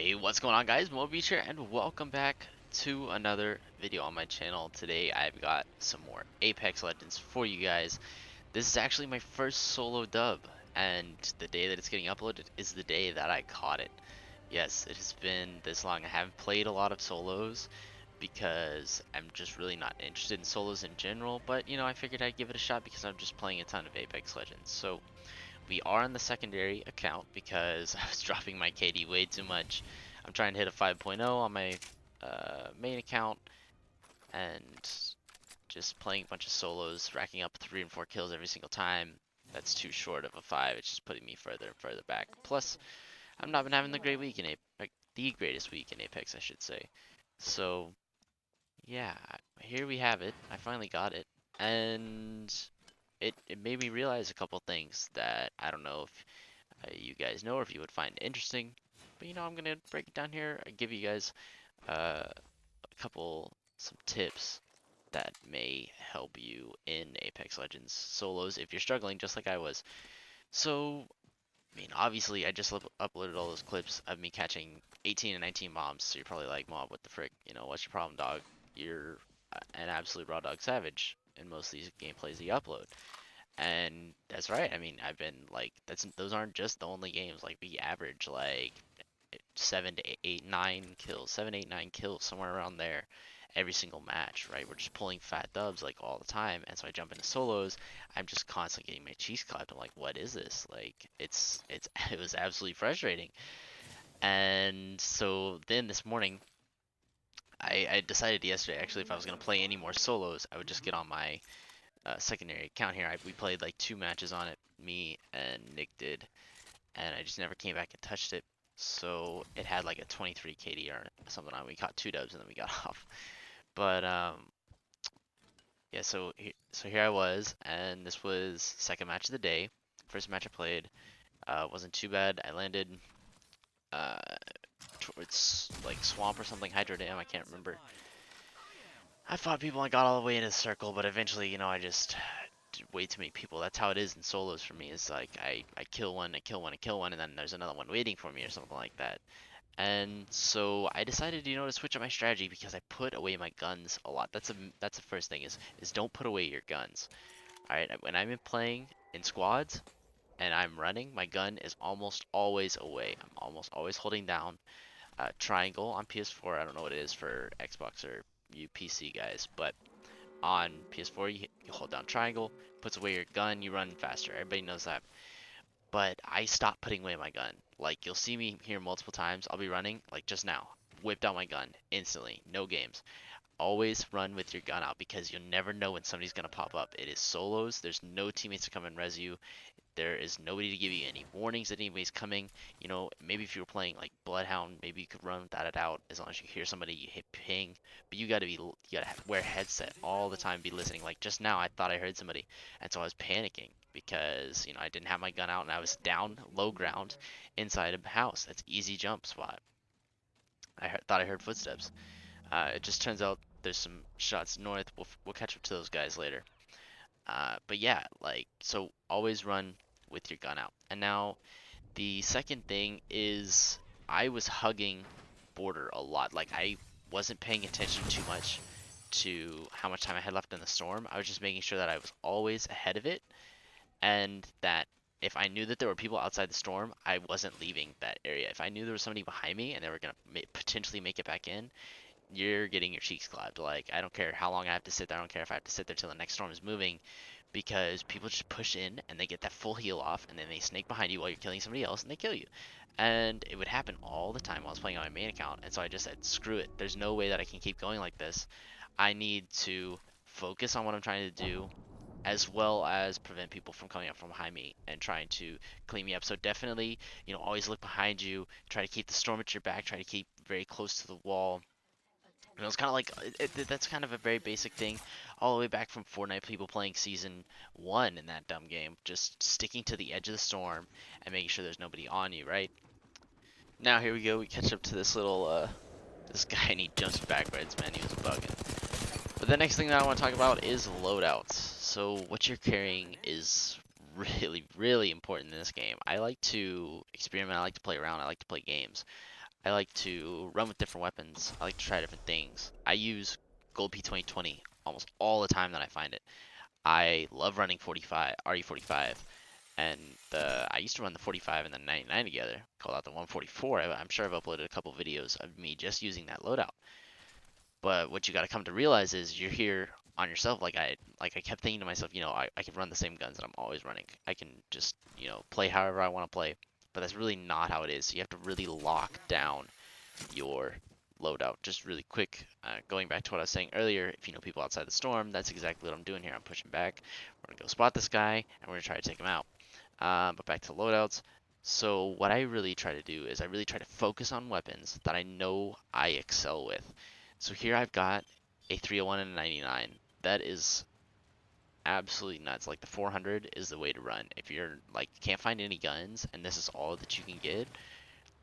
Hey, what's going on guys? Moab here and welcome back to another video on my channel. Today I've got some more Apex Legends for you guys. This is actually my first solo dub, and the day that it's getting uploaded is the day that I caught it. Yes, it has been this long. I haven't played a lot of solos because I'm just really not interested in solos in general, but you know, I figured I'd give it a shot because I'm just playing a ton of Apex Legends. So we are on the secondary account because I was dropping my KD way too much. I'm trying to hit a 5.0 on my main account and just playing a bunch of solos, racking up 3 and 4 kills every single time. That's too short of a 5. It's just putting me further and further back. Plus, I've not been having the great week in Apex, the greatest week in Apex, I should say. So, yeah, here we have it. I finally got it. And it made me realize a couple things that I don't know if you guys know or if you would find interesting. But you know, I'm gonna break it down here and give you guys some tips that may help you in Apex Legends solos if you're struggling just like I was. So, I mean, obviously, I just uploaded all those clips of me catching 18 and 19 bombs. So you're probably like, Mob, what the frick? You know, what's your problem, dog? You're an absolute raw dog savage in most of these gameplays that you upload. And that's right. I mean, I've been like, those aren't just the only games. Like, we average like 7 to 8, 9 kills, 7, 8, 9 kills, somewhere around there, every single match. Right? We're just pulling fat dubs like all the time. And so I jump into solos. I'm just constantly getting my cheeks clapped. I'm like, what is this? Like, it was absolutely frustrating. And so then this morning, I decided yesterday actually if I was gonna play any more solos, I would just get on my secondary account here. We played like 2 matches on it, me and Nick did, and I just never came back and touched it. So it had like a 23 KD or something on. We caught 2 dubs and then we got off. But yeah. So here I was, and this was second match of the day. First match I played wasn't too bad. I landed uh towards like swamp or something, hydro dam. I can't remember. I fought people and got all the way into the circle, but eventually, you know, I just way too many people. That's how it is in solos for me. It's like I kill one, I kill one, I kill one, and then there's another one waiting for me or something like that. And so I decided, you know, to switch up my strategy because I put away my guns a lot. That's the first thing is don't put away your guns. All right, when I'm playing in squads and I'm running, my gun is almost always away. I'm almost always holding down triangle on PS4. I don't know what it is for Xbox or you PC guys, but on PS4, you hold down triangle, puts away your gun, you run faster. Everybody knows that. But I stopped putting away my gun. Like, you'll see me here multiple times. I'll be running, like just now. Whipped out my gun instantly. No games. Always run with your gun out because you'll never know when somebody's going to pop up. It is solos. There's no teammates to come and res you. There is nobody to give you any warnings that anybody's coming. You know, maybe if you were playing like Bloodhound, maybe you could run without it out as long as you hear somebody, you hit ping. But you gotta wear a headset all the time, be listening. Like just now, I thought I heard somebody, and so I was panicking because you know I didn't have my gun out and I was down low ground inside a house. That's easy jump spot. Thought I heard footsteps. It just turns out there's some shots north. We'll catch up to those guys later. But yeah, like so always run with your gun out. And now the second thing is I was hugging border a lot. Like I wasn't paying attention too much to how much time I had left in the storm. I was just making sure that I was always ahead of it and that if I knew that there were people outside the storm, I wasn't leaving that area. If I knew there was somebody behind me and they were gonna potentially make it back in, you're getting your cheeks clapped. Like I don't care how long I have to sit there. I don't care if I have to sit there till the next storm is moving because people just push in and they get that full heal off and then they snake behind you while you're killing somebody else and they kill you. And it would happen all the time while I was playing on my main account. And so I just said, screw it. There's no way that I can keep going like this. I need to focus on what I'm trying to do as well as prevent people from coming up from behind me and trying to clean me up. So definitely, you know, always look behind you, try to keep the storm at your back, try to keep very close to the wall. You know, it's kind of like that's kind of a very basic thing, all the way back from Fortnite people playing season one in that dumb game, just sticking to the edge of the storm and making sure there's nobody on you, right? Now here we go. We catch up to this little this guy and he jumps backwards, man. He was bugging. But the next thing that I want to talk about is loadouts. So what you're carrying is really, really important in this game. I like to experiment. I like to play around. I like to play games. I like to run with different weapons. I like to try different things. I use Gold P2020 almost all the time that I find it. I love running 45, RE45, and I used to run the 45 and the 99 together, called out the 144. I'm sure I've uploaded a couple videos of me just using that loadout. But what you got to come to realize is you're here on yourself. Like I kept thinking to myself, I can run the same guns that I'm always running. I can just, play however I want to play. But that's really not how it is. So you have to really lock down your loadout. Just really quick, going back to what I was saying earlier, if you know people outside the storm, that's exactly what I'm doing here. I'm pushing back. We're gonna go spot this guy, and we're gonna try to take him out. But back to loadouts. So what I really try to do is I really try to focus on weapons that I know I excel with. So here I've got a 301 and a 99. That is absolutely nuts. Like the 400 is the way to run. If you're like can't find any guns and this is all that you can get,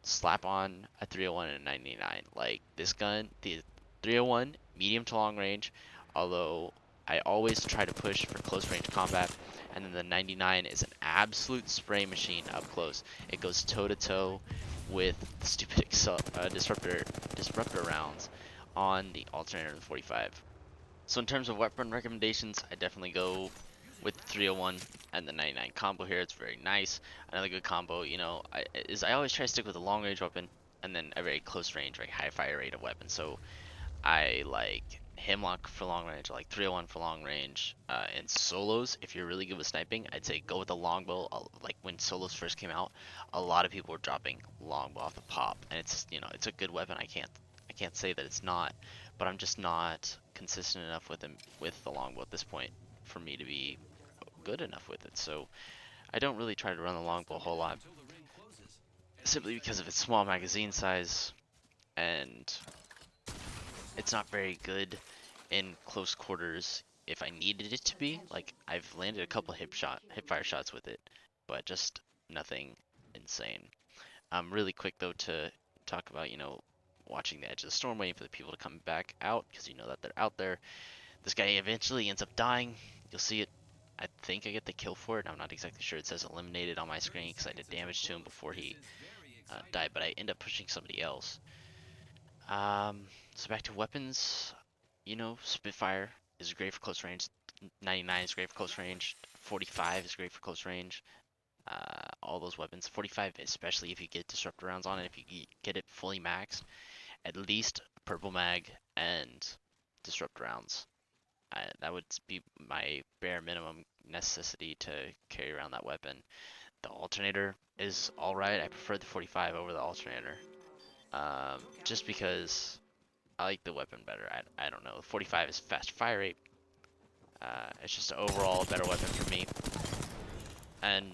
slap on a 301 and a 99. Like this gun, the 301, medium to long range, although I always try to push for close range combat. And then the 99 is an absolute spray machine up close. It goes toe to toe with the stupid disruptor rounds on the alternator and the 45. So in terms of weapon recommendations, I definitely go with the 301 and the 99 combo here. It's very nice. Another good combo, is I always try to stick with a long range weapon and then a very close range, very high fire rate of weapon. So I like Hemlock for long range, I like 301 for long range. In solos, if you're really good with sniping, I'd say go with the longbow. Like when solos first came out, a lot of people were dropping longbow off the pop, and it's a good weapon. I can't say that it's not, but I'm just not consistent enough with the longbow at this point for me to be good enough with it. So I don't really try to run the longbow a whole lot, simply because of its small magazine size, and it's not very good in close quarters if I needed it to be. Like I've landed a couple hip fire shots with it, but just nothing insane. Really quick though to talk about, watching the edge of the storm, waiting for the people to come back out because you know that they're out there. This guy eventually ends up dying. You'll see it. I think I get the kill for it. I'm not exactly sure. It says eliminated on my screen because I did damage to him before he died, but I end up pushing somebody else. So back to weapons. Spitfire is great for close range. 99 is great for close range. 45 is great for close range. All those weapons. 45, especially if you get disruptor rounds on it, if you get it fully maxed, at least purple mag and disrupt rounds. That would be my bare minimum necessity to carry around that weapon. The alternator is alright. I prefer the 45 over the alternator. Just because I like the weapon better. I don't know. 45 is fast fire rate. It's just overall a better weapon for me. And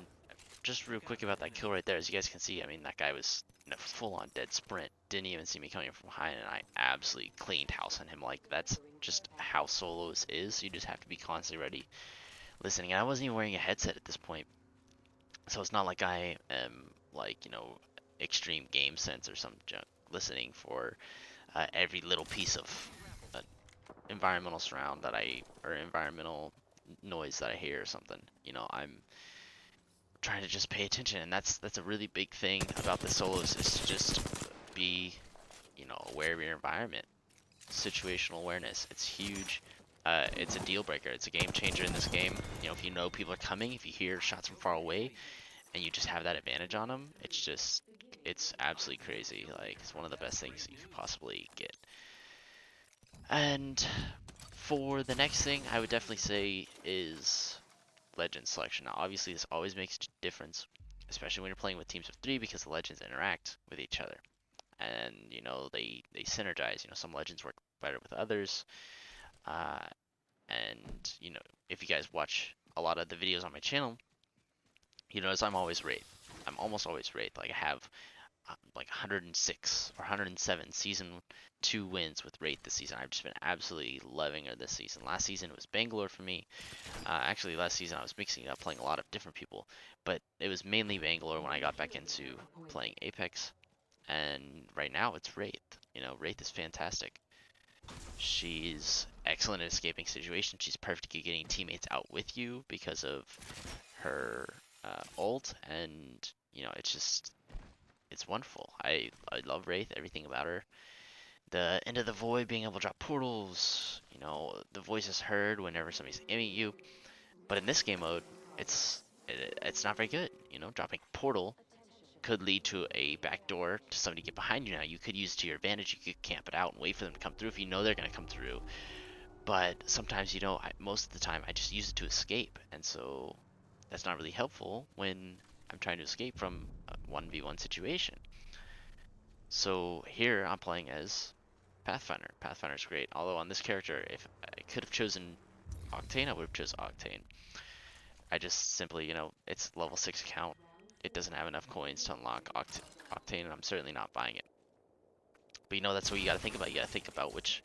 just real quick about that kill right there, as you guys can see, I mean, that guy was in a full-on dead sprint. Didn't even see me coming from behind, and I absolutely cleaned house on him. Like, that's just how solos is. You just have to be constantly ready listening. And I wasn't even wearing a headset at this point. So it's not like I am, like, extreme game sense or some junk listening for every little piece of environmental surround or environmental noise that I hear or something. I'm trying to just pay attention, and that's a really big thing about the solos is to just be, aware of your environment. Situational awareness, it's huge. It's a deal breaker. It's a game changer in this game. If you know people are coming, if you hear shots from far away, and you just have that advantage on them, it's absolutely crazy. Like, it's one of the best things you could possibly get. And for the next thing, I would definitely say is legend selection. Now, obviously, this always makes a difference, especially when you're playing with teams of 3 because the legends interact with each other. And, they synergize. Some legends work better with others. Uh, and, if you guys watch a lot of the videos on my channel, you notice I'm always Wraith. I'm almost always Wraith. Like, I have like 106 or 107 season 2 wins with Wraith this season. I've just been absolutely loving her this season. Last season it was Bangalore for me. Actually, last season I was mixing it up, playing a lot of different people, but it was mainly Bangalore when I got back into playing Apex. And right now it's Wraith. Wraith is fantastic. She's excellent at escaping situations. She's perfect at getting teammates out with you because of her ult, and it's just it's wonderful. I love Wraith, everything about her. The End of the Void, being able to drop portals, you know, the voice is heard whenever somebody's aiming at you. But in this game mode, it's not very good. You know, dropping a portal could lead to a backdoor to somebody get behind you now. You could use it to your advantage. You could camp it out and wait for them to come through if you know they're going to come through. But sometimes, you know, most of the time I just use it to escape. And so that's not really helpful when I'm trying to escape from a 1v1 situation. So here I'm playing as Pathfinder. Pathfinder's great. Although on this character, if I could have chosen Octane, I would have chosen Octane. I just simply, you know, it's level 6 account. It doesn't have enough coins to unlock Octane, and I'm certainly not buying it. But you know, that's what you gotta think about. You gotta think about which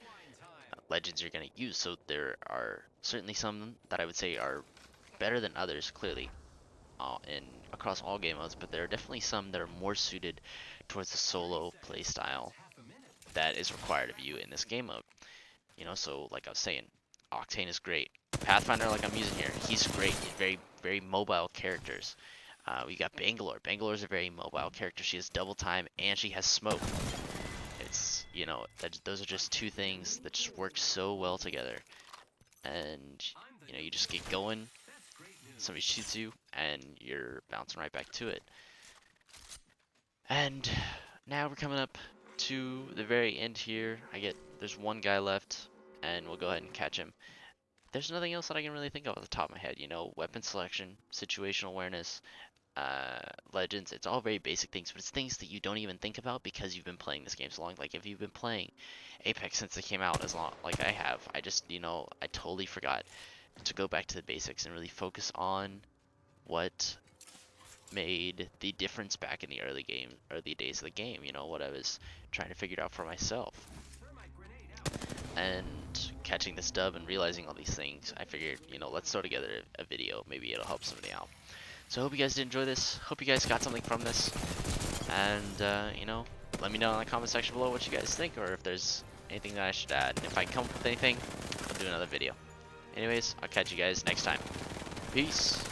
legends you're gonna use. So there are certainly some that I would say are better than others, clearly, in across all game modes. But there are definitely some that are more suited towards the solo playstyle that is required of you in this game mode. You know, so like I was saying, Octane is great. Pathfinder, like I'm using here, he's great. He's very mobile characters. We got Bangalore. Bangalore's a very mobile character. She has double time and she has smoke. It's, you know, those are just two things that just work so well together. And, you know, you just get going, somebody shoots you, and you're bouncing right back to it. And now we're coming up to the very end here. There's one guy left, and we'll go ahead and catch him. There's nothing else that I can really think of at the top of my head. You know, weapon selection, situational awareness, legends. It's all very basic things, but it's things that you don't even think about because you've been playing this game so long. Like if you've been playing Apex since it came out as long, like I have, I just, you know, I totally forgot to go back to the basics and really focus on what made the difference back in the early days of the game. You know, what I was trying to figure out for myself. And catching this dub and realizing all these things, I figured, you know, let's throw together a video. Maybe it'll help somebody out. So I hope you guys did enjoy this. Hope you guys got something from this. And, you know, let me know in the comment section below what you guys think, or if there's anything that I should add. And if I come up with anything, I'll do another video. Anyways, I'll catch you guys next time. Peace.